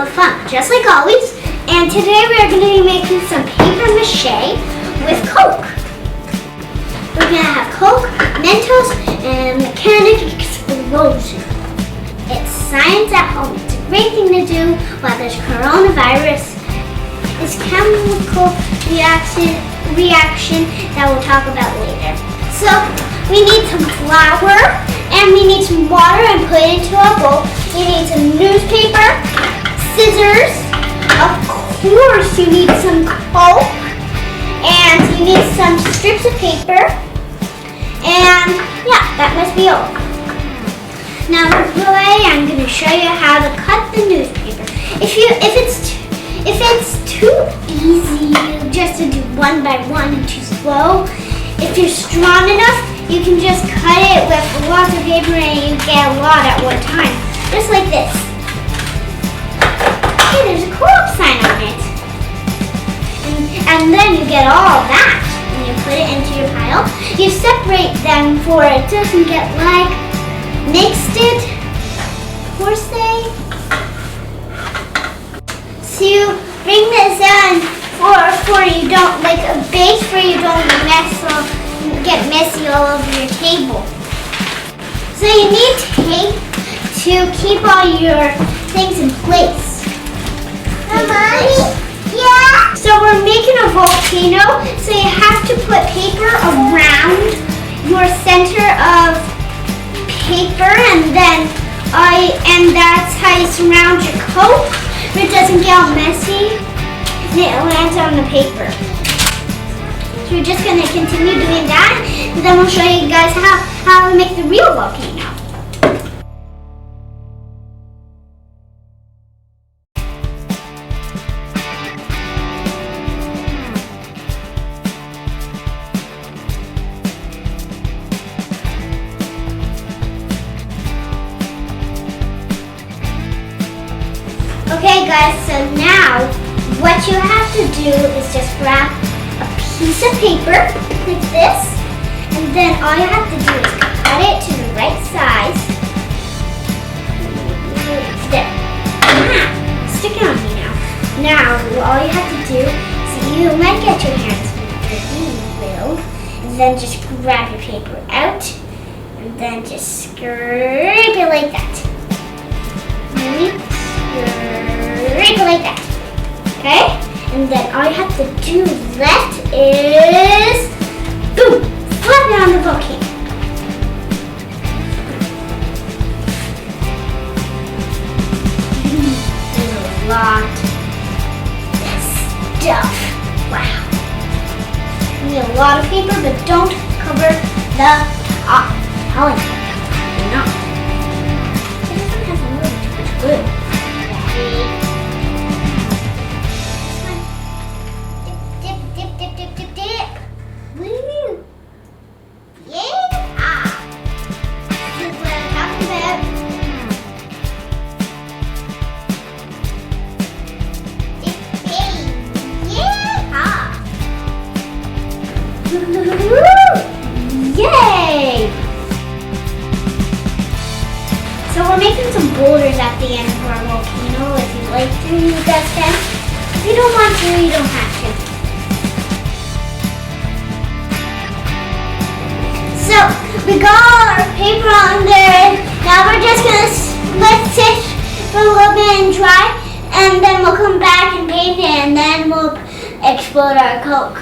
of fun, just like always. And today we are going to be making some paper mache with Coke. We're going to have Coke, Mentos, and mechanic explosion. It's science at home. It's a great thing to do while there's coronavirus. It's chemical reaction that we'll talk about later. So we need some flour and we need some water and put it into a bowl. You need some newspaper, scissors, of course you need some Coke, and you need some strips of paper, and yeah, that must be all. Now I'm going to show you how to cut the newspaper. If it's too easy just to do one by one and too slow, if you're strong enough, you can just cut it with lots of paper and you get a lot at one time. Just like this. Hey, there's a co-op sign on it. And then you get all that and you put it into your pile. You separate them for it doesn't get like mixed it, per se. So you bring this in for you don't, like a base where you don't get messy all over your table. So you need tape to keep all your things in place. Mommy? Yeah? So we're making a volcano, so you have to put paper around your center of paper, and that's how you surround your Coke, but it doesn't get all messy and it lands on the paper. So we're just going to continue doing that, and then we'll show you guys how to make the real volcano. Okay guys, so now what you have to do is just grab a piece of paper like this, and then all you have to do is cut it to the right size. There. Stick it on me now. Now all you have to do is you might get your hands dirty, you will, and then just grab your paper out and then just scrape it like that. Scrape it like that. Okay? And then all you have to do left is boom! Flap it on the volcano. There's a lot of stuff. Wow. You need a lot of paper, but don't cover the top. I'm telling you. Do not. It doesn't have a little too much glue. Yay! So we're making some boulders at the end of our volcano. If you'd like to, you guys can. If you don't want to, you don't have to. So we got all our paper on there. Now we're just gonna let it sit for a little bit and dry, and then we'll come back and paint it, and then we'll explode our Coke.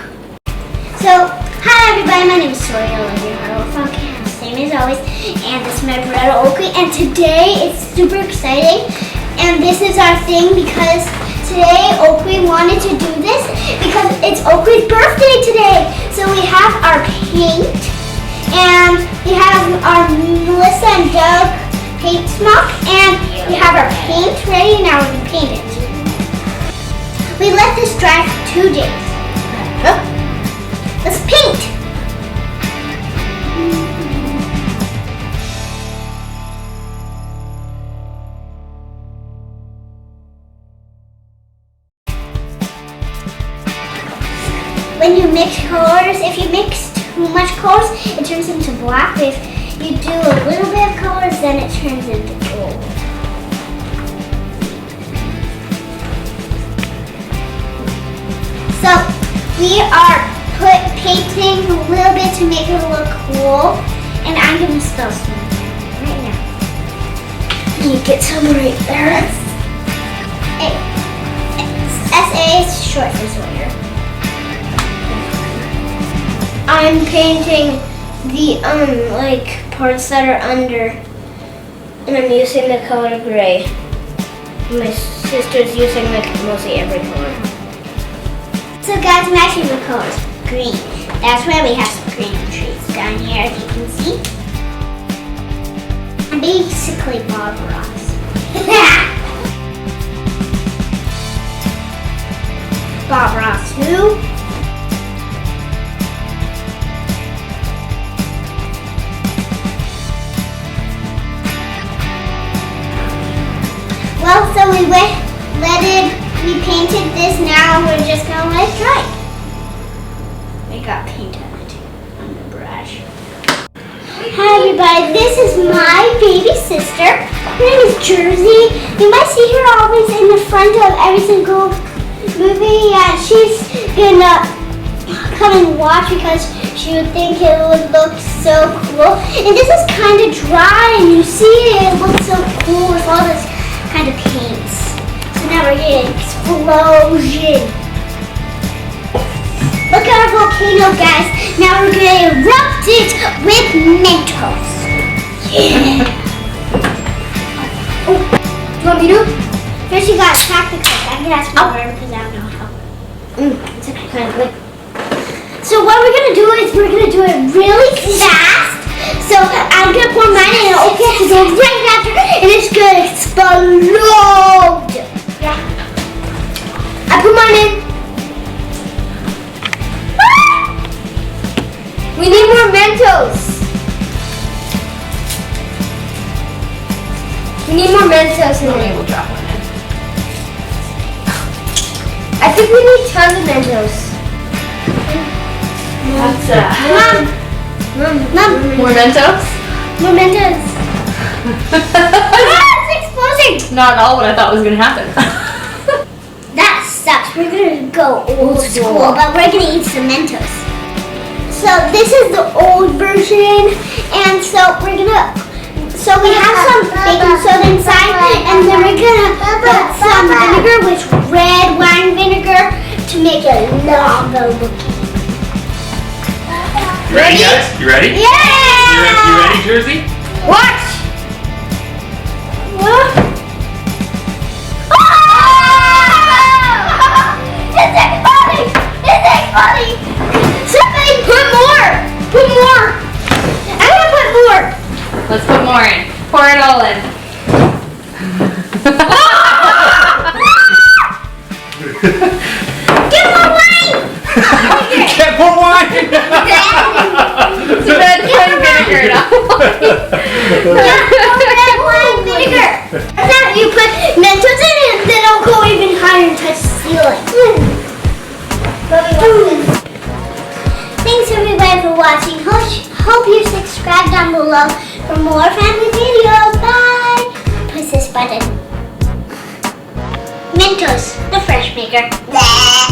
So, hi everybody, my name is Sawyer, I love your heart volcano, same as always, and this is my brother Oakley, and today it's super exciting, and this is our thing because today Oakley wanted to do this because it's Oakley's birthday today. So we have our paint, and we have our Melissa and Doug paint smock, and we have our paint ready. Now we're going to paint it. We let this dry for 2 days. Let's paint! When you mix colors, if you mix too much colors, it turns into black. If you do a little bit of colors, then it turns into gold. we are painting a little bit to make it look cool. And I'm gonna spell something right now. You get some right there. S-A is short for Sawyer. I'm painting the like parts that are under, and I'm using the color gray. My sister's using like mostly every color. So guys, I'm actually the colors green. That's why we have some green trees down here, as you can see. I'm basically Bob Ross. Bob Ross who? Well, so we painted this now, we're just gonna let it dry. We got paint on it, on the brush. Hi everybody, this is my baby sister. Her name is Jersey. You might see her always in the front of every single movie. Yeah, she's gonna come and watch because she would think it would look so cool. And this is kind of dry, and you see it looks so cool with all this kind of paints. So now we're getting an explosion. Look at our volcano, guys. Now we're gonna erupt it with mentos. Yeah. Oh, do you want me to? First you got tactical. I can ask for her because I don't know how. It's okay, kind of good. So what we're gonna do is we're gonna do it really fast. So I'm gonna pour mine in, and Opie has to go right after, and it's gonna explode. Yeah. I put mine in. We need more mentos. We need more mentos in there. We'll drop one in. I think we need tons of mentos. That's Mom. More Mentos? More mentos. It's exploding. Not at all what I thought was going to happen. That sucks. We're gonna go old school, but we're gonna eat some mentos. So this is the old version, and so we have some baking soda inside, and then we're gonna put some vinegar, which red wine vinegar, to make it lava looking. You ready, guys? You ready? Yeah! You ready, Jersey? Watch! What? Oh! It's exploding! It's exploding! Somebody put more! Put more! I'm gonna put more! Let's put more in. Pour it all in. Get more wine! Can't pour wine! It's red wine vinegar now. Red wine vinegar! Then you put mentos in it, and then it'll go even higher and touch the ceiling. Thanks everybody for watching. Hope you subscribe down below for more family videos. Bye! Press this button. Mentos, the fresh maker. Blah.